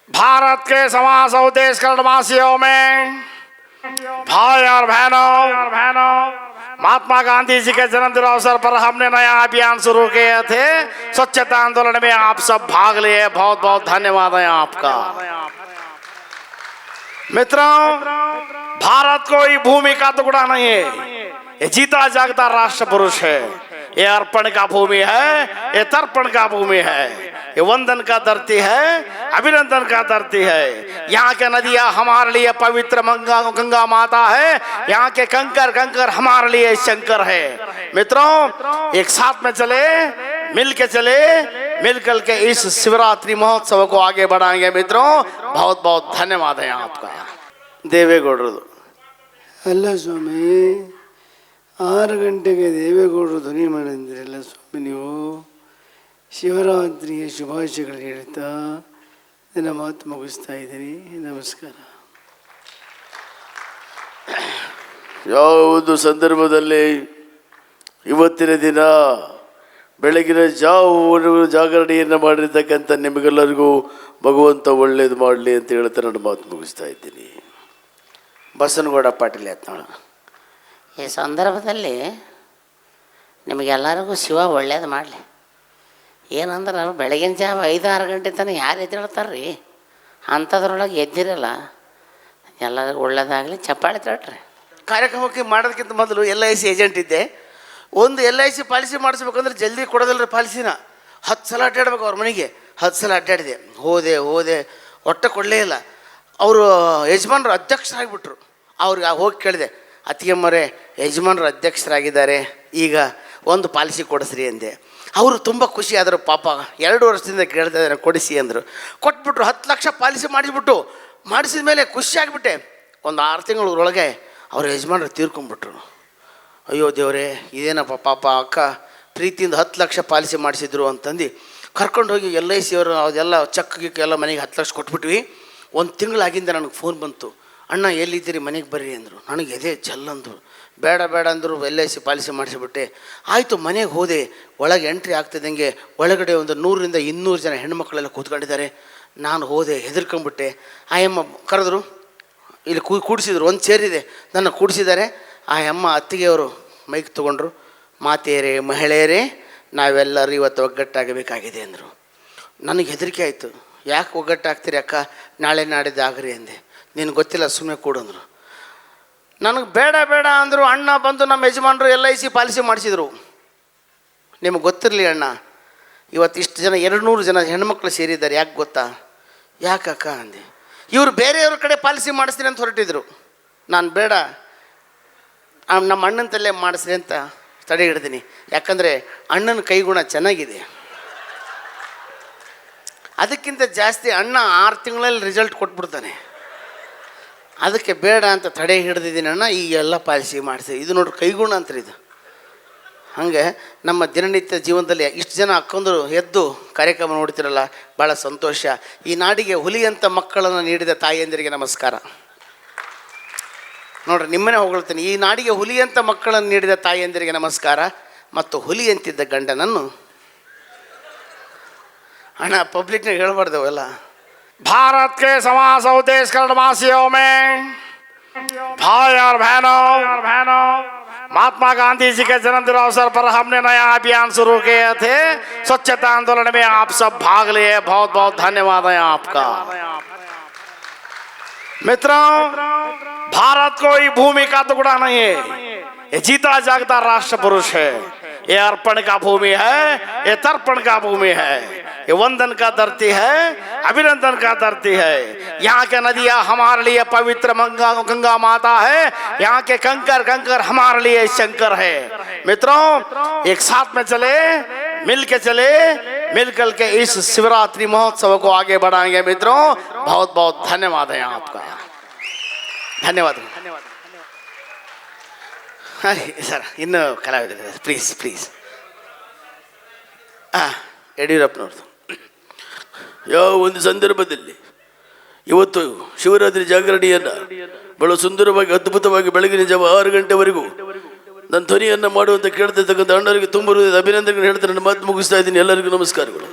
भारत के समाज और देश करणवासियों में भाई और बहनों, महात्मा गांधी जी के जन्मदिन अवसर पर हमने नया अभियान शुरू किए थे। स्वच्छता आंदोलन में आप सब भाग लिए, बहुत बहुत धन्यवाद है आपका। मित्रों, भारत कोई भूमि का टुकड़ा नहीं है, ये जीता जागता राष्ट्र पुरुष है। ये अर्पण का भूमि है, ये तर्पण का भूमि है, ये वंदन का धरती है, अभिनंदन का धरती है। यहाँ के नदियाँ हमारे लिए पवित्र गंगा माता है, यहाँ के कंकर कंकर हमारे लिए शंकर है। मित्रों, एक साथ में चले, मिलकर के इस शिवरात्रि महोत्सव को आगे बढ़ाएंगे। मित्रों, बहुत बहुत धन्यवाद है आपका। देवेगौड़ರು ಅಲ್ಲ ಸ್ವಾಮಿ, 6 ಗಂಟೆಗೆ ದೇವೇಗೌಡರು ಧ್ವನಿ ಮಾಡಿದ್ರಲ್ಲ ಸ್ವಾಮಿ, ನೀವು ಶಿವರಾತ್ರಿಯ ಶುಭಾಶಯಗಳು ಹೇಳ್ತಾ ನನ್ನ ಮಾತು ಮುಗಿಸ್ತಾ ಇದ್ದೀನಿ. ನಮಸ್ಕಾರ. ಯಾವುದು ಸಂದರ್ಭದಲ್ಲಿ ಇವತ್ತಿನ ದಿನ ಬೆಳಗಿನ ಜಾಗರಣೆಯನ್ನು ಮಾಡಿರ್ತಕ್ಕಂಥ ನಿಮಗೆಲ್ಲರಿಗೂ ಭಗವಂತ ಒಳ್ಳೇದು ಮಾಡಲಿ ಅಂತ ಹೇಳ್ತಾ ನನ್ನ ಮಾತು ಮುಗಿಸ್ತಾ ಇದ್ದೀನಿ. ಬಸನಗೌಡ ಪಾಟೀಲ್ ಯತ್ನಾಳ. ಈ ಸಂದರ್ಭದಲ್ಲಿ ನಿಮಗೆಲ್ಲರಿಗೂ ಶಿವ ಒಳ್ಳೇದು ಮಾಡಲಿ. ಏನಂದ್ರೆ ಬೆಳಗಿನ ಜಾವ 5-6 ಗಂಟೆ ತನಕ ಯಾರು ಎದ್ದೇಳ್ತಾರೆ ರೀ? ಅಂಥದ್ರೊಳಗೆ ಎದ್ದಿರಲ್ಲ. ಎಲ್ಲರಿಗೂ ಒಳ್ಳೇದಾಗಲಿ, ಚಪ್ಪಾಳೆ ತಟ್ರಿ. ಕಾರ್ಯಕ್ರಮಕ್ಕೆ ಮಾಡೋದಕ್ಕಿಂತ ಮೊದಲು LIC ಏಜೆಂಟ್ ಇದ್ದೆ. ಒಂದು LIC ಪಾಲಿಸಿ ಮಾಡಿಸ್ಬೇಕಂದ್ರೆ ಜಲ್ದಿ ಕೊಡೋದಿಲ್ಲರಿ ಪಾಲಿಸಿನ. 10 ಸಲ ಅಡ್ಡಾಡ್ಬೇಕು ಅವ್ರ ಮನೆಗೆ. 10 ಸಲ ಅಡ್ಡಾಡಿದೆ, ಹೋದೆ ಒಟ್ಟು ಕೊಡಲೇ ಇಲ್ಲ. ಅವರು ಯಜಮಾನರು ಅಧ್ಯಕ್ಷರಾಗಿಬಿಟ್ರು. ಅವ್ರಿಗೆ ಹೋಗಿ ಕೇಳಿದೆ, ಅತ್ತಿಗೆಮ್ಮರೇ ಯಜಮಾನರು ಅಧ್ಯಕ್ಷರಾಗಿದ್ದಾರೆ, ಈಗ ಒಂದು ಪಾಲಿಸಿ ಕೊಡಿಸ್ರಿ ಅಂದೆ. ಅವರು ತುಂಬ ಖುಷಿ ಆದರು. ಪಾಪ 2 ವರ್ಷದಿಂದ ಕೇಳ್ತಾ ಇದ್ದಾರೆ, ಕೊಡಿಸಿ ಅಂದರು. ಕೊಟ್ಬಿಟ್ರು. 10 ಲಕ್ಷ ಪಾಲಿಸಿ ಮಾಡಿಸಿದ ಮೇಲೆ ಖುಷಿಯಾಗಿಬಿಟ್ಟೆ. ಒಂದು 6 ತಿಂಗಳೊಳಗೆ ಅವ್ರ ಯಜಮಾನರು ತೀರ್ಕೊಂಡ್ಬಿಟ್ರು. ಅಯ್ಯೋ ದೇವರೇ, ಇದೇನಪ್ಪ ಪಾಪ ಅಕ್ಕ ಪ್ರೀತಿಯಿಂದ 10 ಲಕ್ಷ ಪಾಲಿಸಿ ಮಾಡಿಸಿದ್ರು ಅಂತಂದು ಕರ್ಕೊಂಡು ಹೋಗಿ LIC ಅವರು ಅದೆಲ್ಲ ಚೆಕ್ ಗಿಕ್ ಎಲ್ಲ ಮನೆಗೆ 10 ಲಕ್ಷ ಕೊಟ್ಬಿಟ್ವಿ. 1 ತಿಂಗಳಾಗಿಂದ ನನಗೆ ಫೋನ್ ಬಂತು, ಅಣ್ಣ ಎಲ್ಲಿದ್ದೀರಿ, ಮನೆಗೆ ಬರ್ರಿ ಅಂದರು. ನನಗೆ ಎದೆ ಜಲ್ಲಂದರು. ಬೇಡ ಅಂದರು. LIC ಪಾಲಿಸಿ ಮಾಡಿಸಿಬಿಟ್ಟೆ. ಆಯಿತು, ಮನೆಗೆ ಹೋದೆ. ಒಳಗೆ ಎಂಟ್ರಿ ಆಗ್ತಿದ್ದಂಗೆ ಒಳಗಡೆ ಒಂದು 100ರಿಂದ 200 ಜನ ಹೆಣ್ಮಕ್ಳೆಲ್ಲ ಕೂತ್ಕೊಂಡಿದ್ದಾರೆ. ನಾನು ಹೋದೆ, ಹೆದರ್ಕೊಂಡ್ಬಿಟ್ಟೆ. ಆಯಮ್ಮ ಕರೆದ್ರು, ಇಲ್ಲಿ ಕೂಡಿಸಿದ್ರು. ಒಂದು ಚೇರಿದೆ, ನನ್ನ ಕೂಡಿಸಿದ್ದಾರೆ. ಆ ಅಮ್ಮ ಅತ್ತಿಗೆಯವರು ಮೈಕ್ ತೊಗೊಂಡ್ರು. ಮಾತೆಯರೇ, ಮಹಿಳೆಯರೇ, ನಾವೆಲ್ಲರೂ ಇವತ್ತು ಒಗ್ಗಟ್ಟಾಗಬೇಕಾಗಿದೆ ಅಂದರು. ನನಗೆ ಹೆದರಿಕೆ ಆಯಿತು. ಯಾಕೆ ಒಗ್ಗಟ್ಟಾಗ್ತೀರಿ ಅಕ್ಕ, ನಾಳೆ ನಾಡಿದ್ದು ಆಗ್ರಿ ಅಂದೆ. ನೀನು ಗೊತ್ತಿಲ್ಲ, ಸುಮ್ಮನೆ ಕೂಡಂದರು. ನನಗೆ ಬೇಡ ಅಂದರು. ಅಣ್ಣ ಬಂದು ನಮ್ಮ ಯಜಮಾನರು LIC ಪಾಲಿಸಿ ಮಾಡಿಸಿದರು. ನಿಮಗೆ ಗೊತ್ತಿರಲಿ ಅಣ್ಣ, ಇವತ್ತು ಇಷ್ಟು ಜನ 200 ಜನ ಹೆಣ್ಮಕ್ಳು ಸೇರಿದ್ದಾರೆ. ಯಾಕೆ ಗೊತ್ತಾ? ಯಾಕಕ್ಕ ಅಂದೆ. ಇವರು ಬೇರೆಯವ್ರ ಕಡೆ ಪಾಲಿಸಿ ಮಾಡಿಸ್ತೀನಿ ಅಂತ ಹೊರಟಿದ್ರು. ನಾನು ಬೇಡ, ನಮ್ಮ ಅಣ್ಣನ ತಲೆ ಮಾಡಿಸ್ರಿ ಅಂತ ತಡೆ ಹಿಡ್ತೀನಿ. ಯಾಕಂದರೆ ಅಣ್ಣನ ಕೈಗುಣ ಚೆನ್ನಾಗಿದೆ. ಅದಕ್ಕಿಂತ ಜಾಸ್ತಿ ಅಣ್ಣ 6 ತಿಂಗಳಲ್ಲಿ ರಿಸಲ್ಟ್ ಕೊಟ್ಬಿಡ್ತಾನೆ. ಅದಕ್ಕೆ ಬೇಡ ಅಂತ ತಡೆ ಹಿಡ್ದಿದ್ದೀನಿ ಅಣ್ಣ. ಈಗೆಲ್ಲ ಪಾಲಿಸಿ ಮಾಡಿಸಿ. ಇದು ನೋಡ್ರಿ ಕೈಗುಣ ಅಂತಾರೆ ಇದು. ಹಾಗೆ ನಮ್ಮ ದಿನನಿತ್ಯ ಜೀವನದಲ್ಲಿ ಇಷ್ಟು ಜನ ಅಕ್ಕಂದರು ಎದ್ದು ಕಾರ್ಯಕ್ರಮ ನೋಡ್ತಿರಲ್ಲ, ಭಾಳ ಸಂತೋಷ. ಈ ನಾಡಿಗೆ ಹುಲಿಯಂಥ ಮಕ್ಕಳನ್ನು ನೀಡಿದ ತಾಯಿಯಂದಿರಿಗೆ ನಮಸ್ಕಾರ. ನೋಡ್ರಿ, ನಿಮ್ಮನ್ನೇ ಹೊಗಳ್ತೀನಿ. ಈ ನಾಡಿಗೆ ಹುಲಿಯಂಥ ಮಕ್ಕಳನ್ನು ನೀಡಿದ ತಾಯಿಯಂದಿರಿಗೆ ನಮಸ್ಕಾರ. ಮತ್ತು ಹುಲಿಯಂತಿದ್ದ ಗಂಡನನ್ನು ಅಣ್ಣ ಪಬ್ಲಿಕ್ನಾಗ ಹೇಳ್ಬಾರ್ದವೆಲ್ಲ. भारत के समाज और देश करणवासियों में भाई और बहनों, महात्मा गांधी जी के जन्मदिन अवसर पर हमने नया अभियान शुरू किए थे। स्वच्छता आंदोलन में आप सब भाग लिए, बहुत बहुत धन्यवाद है आपका। मित्रों, भारत कोई भूमि का टुकड़ा नहीं है, ये जीता जागता राष्ट्र पुरुष है। ये अर्पण का भूमि है, ये तर्पण का भूमि है, ये वंदन का धरती है, अभिनंदन का धरती है। यहाँ के नदियाँ हमारे लिए पवित्र गंगा माता है, यहाँ के कंकर कंकर हमारे लिए शंकर है। मित्रों, एक साथ में चले, मिलकर के इस शिवरात्रि महोत्सव को आगे बढ़ाएंगे। मित्रों, बहुत बहुत धन्यवाद है आपका। धन्यवाद सर. ಇನ್ನು ಕಲಾವಿದರು ಪ್ಲೀಸ್. ಯಡಿಯೂರಪ್ಪನವ್ರದ್ದು. ಯಾವ ಒಂದು ಸಂದರ್ಭದಲ್ಲಿ ಇವತ್ತು ಶಿವರಾತ್ರಿ ಜಾಗರಣೆಯನ್ನು ಬಹಳ ಸುಂದರವಾಗಿ ಅದ್ಭುತವಾಗಿ ಬೆಳಗಿನ ಜಾವ 6 ಗಂಟೆವರೆಗೂ ನನ್ನ ಧ್ವನಿಯನ್ನು ಮಾಡುವಂತ ಕೇಳ್ತಿರ್ತಕ್ಕಂಥ ಅಣ್ಣರಿಗೆ ತುಂಬ ಅಭಿನಂದನೆ ಹೇಳ್ತಾರೆ. ನನ್ನ ಮಾತು ಮುಗಿಸ್ತಾ ಇದ್ದೀನಿ. ಎಲ್ಲರಿಗೂ ನಮಸ್ಕಾರಗಳು.